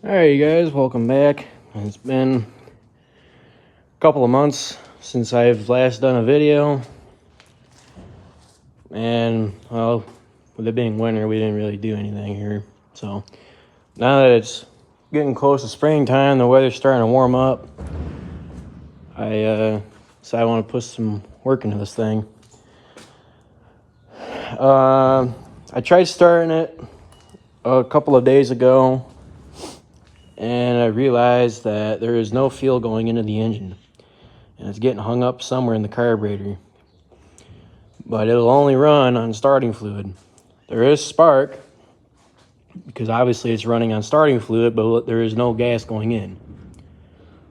Alright, you guys, welcome back. It's been a couple of months since I've last done a video. And, well, with it being winter, we didn't really do anything here. So, now that it's getting close to springtime, the weather's starting to warm up, I decided I want to put some work into this thing. I tried starting it a couple of days ago, and I realized that there is no fuel going into the engine, and it's getting hung up somewhere in the carburetor. But it'll only run on starting fluid. There is spark, because obviously it's running on starting fluid, but there is no gas going in.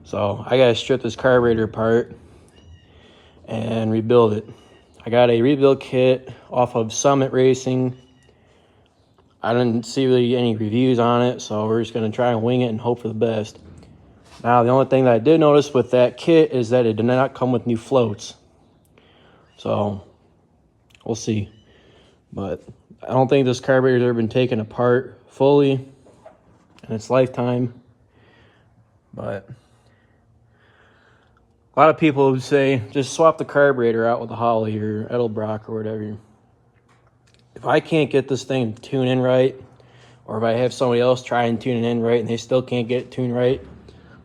So I gotta strip this carburetor apart and rebuild it. I got a rebuild kit off of Summit Racing. I didn't see really any reviews on it, so we're just going to try and wing it and hope for the best. Now, the only thing that I did notice with that kit is that it did not come with new floats. So, we'll see. But I don't think this carburetor's ever been taken apart fully in its lifetime. But a lot of people would say, just swap the carburetor out with a Holly or Edelbrock or whatever. If I can't get this thing to tune in right, or if I have somebody else try and tune it in right and they still can't get it tuned right,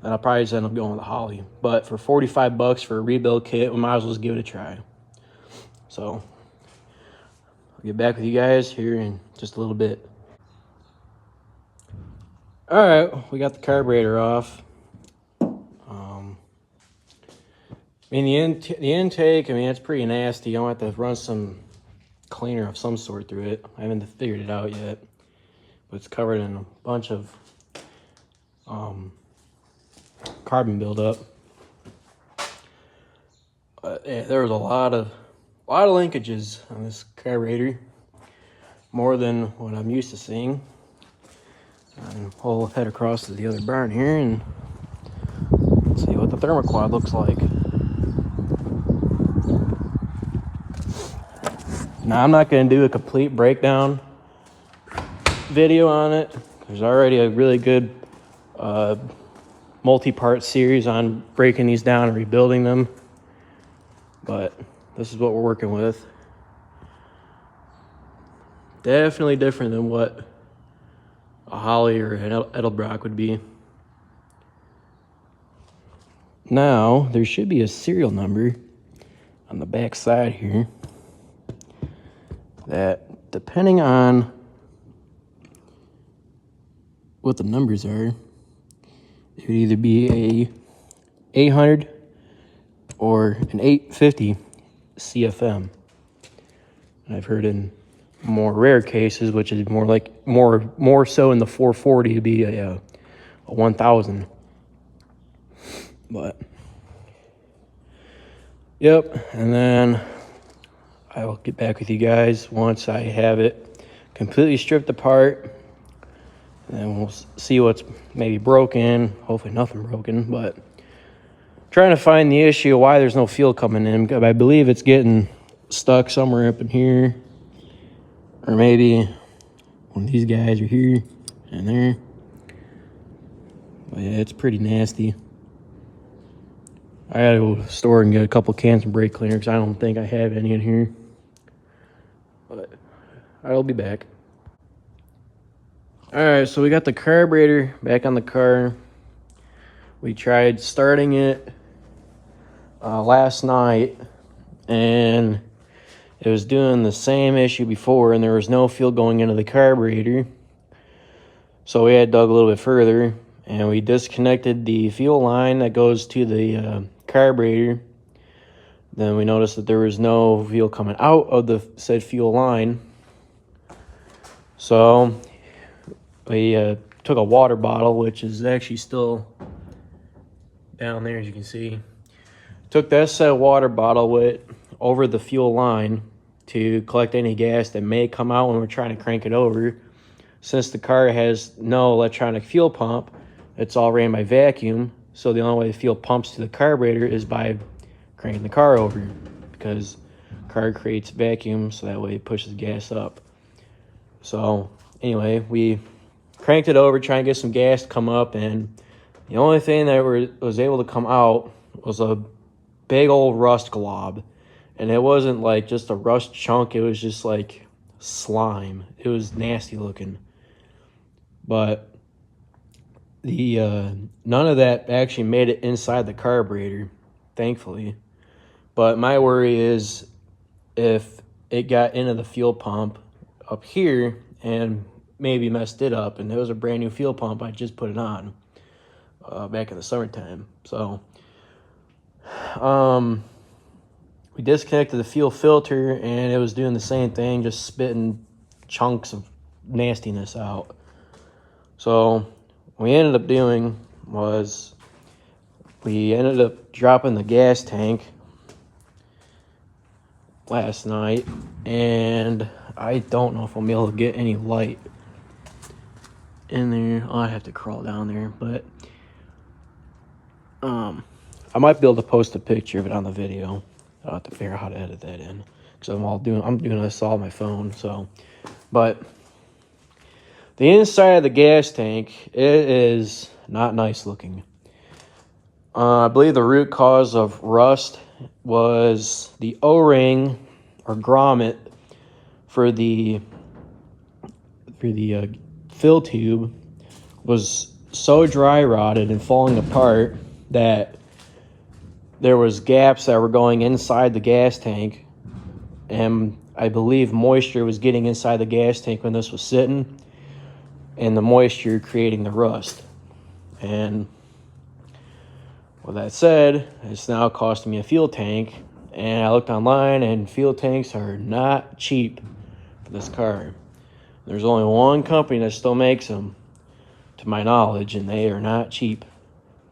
then I'll probably just end up going with a Holly. But for $45 for a rebuild kit, we might as well just give it a try. So, I'll get back with you guys here in just a little bit. Alright, we got the carburetor off. The intake, it's pretty nasty. I'm going to have to run some cleaner of some sort through it. I haven't figured it out yet, but it's covered in a bunch of carbon buildup. Yeah, there was a lot of linkages on this carburetor, more than what I'm used to seeing. And we'll head across to the other barn here and see what the thermoquad looks like. Now, I'm not going to do a complete breakdown video on it. There's already a really good multi-part series on breaking these down and rebuilding them. But this is what we're working with. Definitely different than what a Holly or an Edelbrock would be. Now, there should be a serial number on the back side here that, depending on what the numbers are, it would either be a 800 or an 850 CFM. And I've heard in more rare cases, which is more so in the 440, to be a 1000. But yep, and then I will get back with you guys once I have it completely stripped apart. And then we'll see what's maybe broken. Hopefully nothing broken, but trying to find the issue of why there's no fuel coming in. I believe it's getting stuck somewhere up in here. Or maybe one of these guys are here and there. But yeah, it's pretty nasty. I gotta go to the store and get a couple cans of brake cleaner because I don't think I have any in here. But I'll be back. Alright, so we got the carburetor back on the car. We tried starting it last night, and it was doing the same issue before, and there was no fuel going into the carburetor. So we had dug a little bit further, and we disconnected the fuel line that goes to the carburetor. Then we noticed that there was no fuel coming out of the said fuel line. So we took a water bottle, which is actually still down there, as you can see. Took that said water bottle with over the fuel line to collect any gas that may come out when we're trying to crank it over. Since the car has no electronic fuel pump, it's all ran by vacuum. So the only way the fuel pumps to the carburetor is by cranking the car over, because the car creates vacuum, so that way it pushes gas up. So anyway, we cranked it over, trying to get some gas to come up, and the only thing that was able to come out was a big old rust glob. And it wasn't like just a rust chunk, it was just like slime. It was nasty looking. But the none of that actually made it inside the carburetor, thankfully. But my worry is if it got into the fuel pump up here and maybe messed it up, and it was a brand new fuel pump, I just put it on back in the summertime. So we disconnected the fuel filter, and it was doing the same thing, just spitting chunks of nastiness out. So what we ended up doing was we ended up dropping the gas tank last night, and I don't know if I'll be able to get any light in there. I have to crawl down there, but I might be able to post a picture of it on the video. I'll have to figure out how to edit that in, because I'm doing this all on my phone. So, but the inside of the gas tank, it is not nice looking. I believe the root cause of rust was the O-ring or grommet for the fill tube was so dry rotted and falling apart that there was gaps that were going inside the gas tank, and I believe moisture was getting inside the gas tank when this was sitting, and the moisture creating the rust. And with that said, it's now costing me a fuel tank, and I looked online, and fuel tanks are not cheap for this car. There's only one company that still makes them, to my knowledge, and they are not cheap.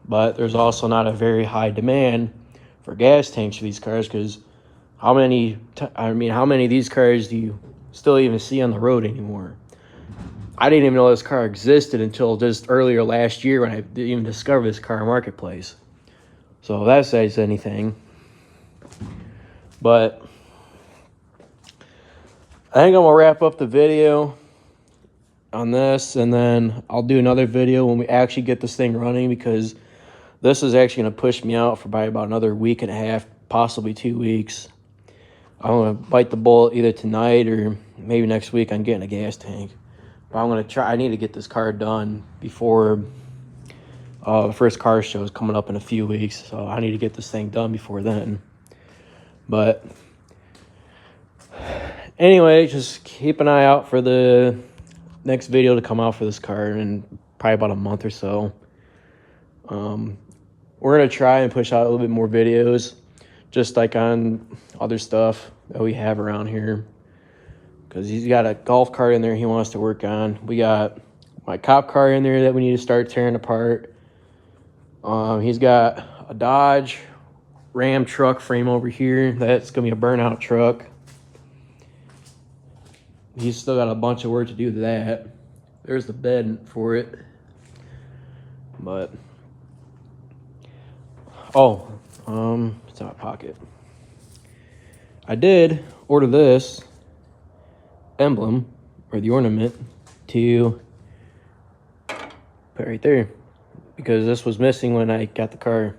But there's also not a very high demand for gas tanks for these cars, because how many of these cars do you still even see on the road anymore? I didn't even know this car existed until just earlier last year when I didn't even discover this car marketplace. So if that says anything. But I think I'm going to wrap up the video on this, and then I'll do another video when we actually get this thing running, because this is actually going to push me out for probably about another week and a half, possibly 2 weeks. I'm going to bite the bullet either tonight or maybe next week on getting a gas tank. But I'm going to try. I need to get this car done before the first car show is coming up in a few weeks. So I need to get this thing done before then. But anyway, just keep an eye out for the next video to come out for this car in probably about a month or so. We're going to try and push out a little bit more videos, just like on other stuff that we have around here. Because he's got a golf cart in there he wants to work on. We got my cop car in there that we need to start tearing apart. He's got a Dodge Ram truck frame over here. That's going to be a burnout truck. He's still got a bunch of work to do to that. There's the bed for it. But it's in my pocket. I did order this emblem, or the ornament, to put right there, because this was missing when I got the car.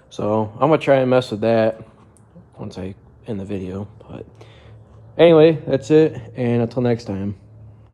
So I'm going to try and mess with that once I end the video. But anyway, that's it, and until next time.